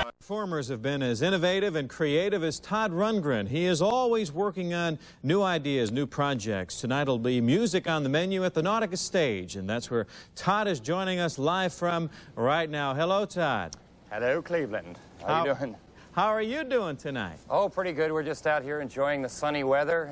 Performers have been as innovative and creative as Todd Rundgren. He is always working on new ideas, new projects. Tonight will be music on the menu at the Nautica Stage, and that's where Todd is joining us live from right now. Hello, Todd. Hello, Cleveland. How are you doing? How are you doing tonight? Oh, pretty good. We're just out here enjoying the sunny weather.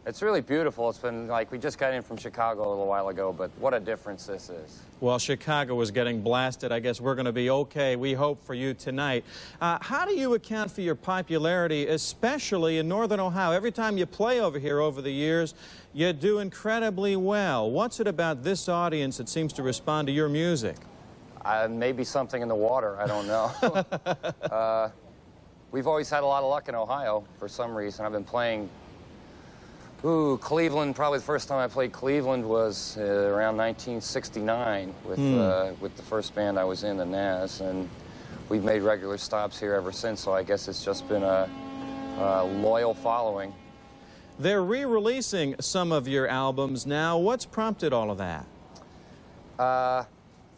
It's really beautiful. It's been like we just got in from Chicago a little while ago, but what a difference this is. Well, Chicago was getting blasted. I guess we're going to be okay, we hope, for you tonight. How do you account for your popularity, especially in Northern Ohio? Every time you play over here over the years, you do incredibly well. What's it about this audience that seems to respond to your music? Maybe something in the water. I don't know. We've always had a lot of luck in Ohio for some reason. I've been playing Cleveland. Probably the first time I played Cleveland was around 1969 with the first band I was in, the Dazz, and we've made regular stops here ever since, so I guess it's just been a loyal following. They're re-releasing some of your albums now. What's prompted all of that?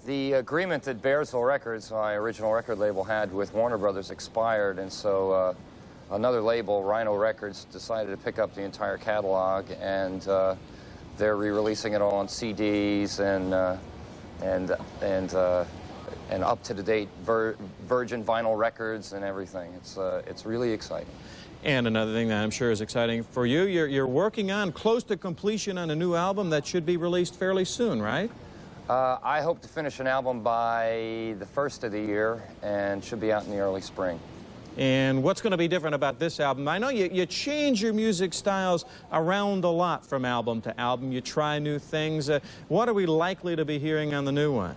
The agreement that Bearsville Records, my original record label, had with Warner Brothers expired, and so another label, Rhino Records, decided to pick up the entire catalog, and they're re-releasing it all on CDs and up-to-the-date virgin vinyl records and everything. It's really exciting. And another thing that I'm sure is exciting for you, you're working on close to completion on a new album that should be released fairly soon, right? I hope to finish an album by the first of the year and should be out in the early spring. And what's going to be different about this album? I know you change your music styles around a lot from album to album. You try new things. What are we likely to be hearing on the new one?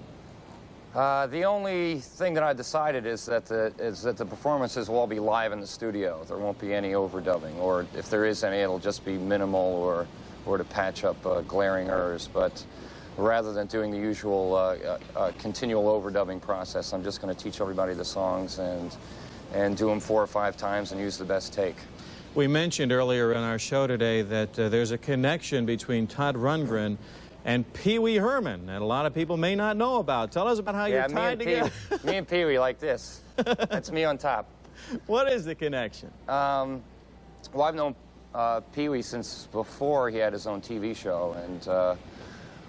The only thing that I decided is that the performances will all be live in the studio. There won't be any overdubbing, or if there is any, it'll just be minimal or to patch up glaring errors. But rather than doing the usual continual overdubbing process, I'm just going to teach everybody the songs and do them 4 or 5 times and use the best take. We mentioned earlier in our show today that there's a connection between Todd Rundgren and Pee Wee Herman that a lot of people may not know about. Tell us about how you're tied together. Me and Pee Wee like this. That's me on top. What is the connection? Well, I've known Pee Wee since before he had his own TV show, and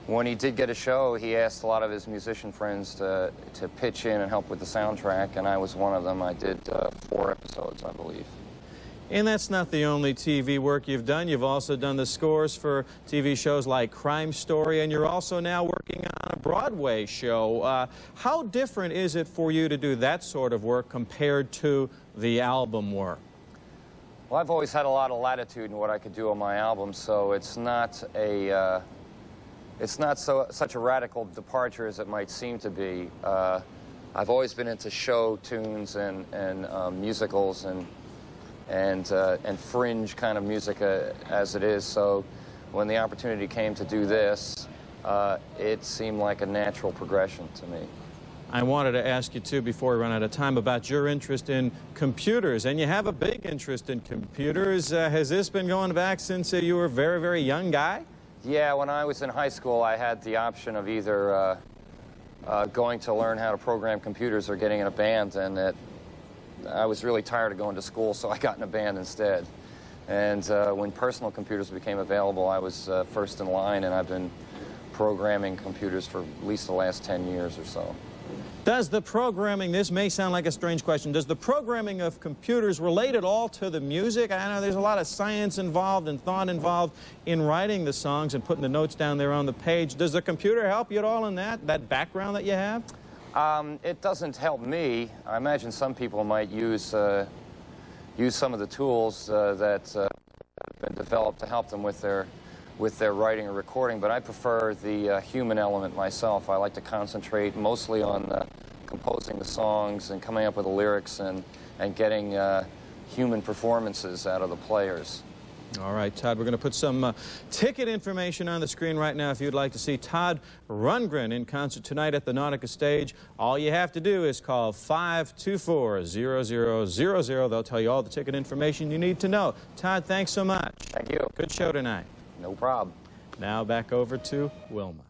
when he did get a show, he asked a lot of his musician friends to pitch in and help with the soundtrack, and I was one of them. I did 4 episodes, I believe. And that's not the only TV work you've done. You've also done the scores for TV shows like Crime Story, and you're also now working on a Broadway show. How different is it for you to do that sort of work compared to the album work? Well, I've always had a lot of latitude in what I could do on my album, so it's not such a radical departure as it might seem to be. I've always been into show tunes and musicals and fringe kind of music as it is. So when the opportunity came to do this, it seemed like a natural progression to me. I wanted to ask you, too, before we run out of time, about your interest in computers. And you have a big interest in computers. Has this been going back since you were a very, very young guy? Yeah, when I was in high school, I had the option of either going to learn how to program computers or getting in a band, and I was really tired of going to school, so I got in a band instead. And when personal computers became available, I was first in line, and I've been programming computers for at least the last 10 years or so. Does the programming, this may sound like a strange question, does the programming of computers relate at all to the music? I know there's a lot of science involved and thought involved in writing the songs and putting the notes down there on the page. Does the computer help you at all in that background that you have? It doesn't help me. I imagine some people might use some of the tools that have been developed to help them with their writing or recording, but I prefer the human element myself. I like to concentrate mostly on composing the songs and coming up with the lyrics and getting human performances out of the players. All right, Todd, we're going to put some ticket information on the screen right now if you'd like to see Todd Rundgren in concert tonight at the Nautica Stage. All you have to do is call 524-0000. They'll tell you all the ticket information you need to know. Todd, thanks so much. Thank you. Good show tonight. No problem. Now back over to Wilma.